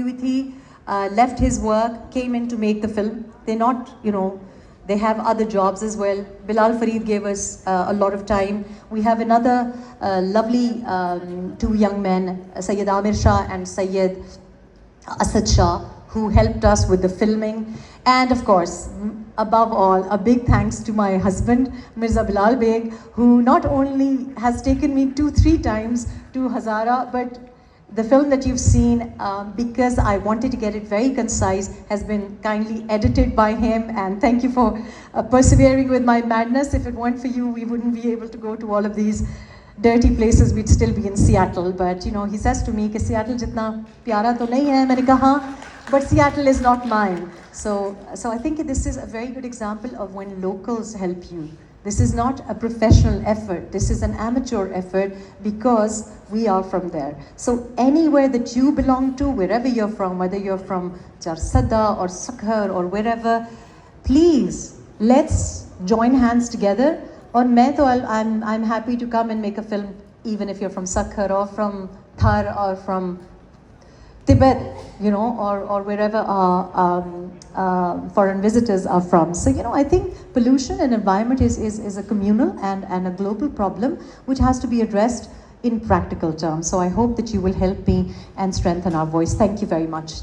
with he left his work, came in to make the film. They're not, they have other jobs as well. Bilal Fareed gave us a lot of time. We have another lovely two young men, Sayyid Amir Shah and Sayyid Asad Shah, who helped us with the filming. And of course, above all, a big thanks to my husband, Mirza Bilal Beg, who not only has taken me 2-3 times to Hazara, but the film that you've seen, because I wanted to get it very concise, has been kindly edited by him. And thank you for persevering with my madness. If it weren't for you, we wouldn't be able to go to all of these dirty places. We'd still be in Seattle. But he says to me कि Seattle जितना प्यारा तो नहीं है. मैंने कहा हाँ, but Seattle is not mine. So I think this is a very good example of when locals help you. This is not a professional effort. This is an amateur effort because we are from there. So anywhere that you belong to, wherever you're from, whether you're from Jarsada or Sakhar or wherever, please, let's join hands together. Or I'm happy to come and make a film even if you're from Sakhar or from Thar or from Tibet, or wherever foreign visitors are from. So, I think pollution and environment is a communal and a global problem which has to be addressed in practical terms. So I hope that you will help me and strengthen our voice. Thank you very much.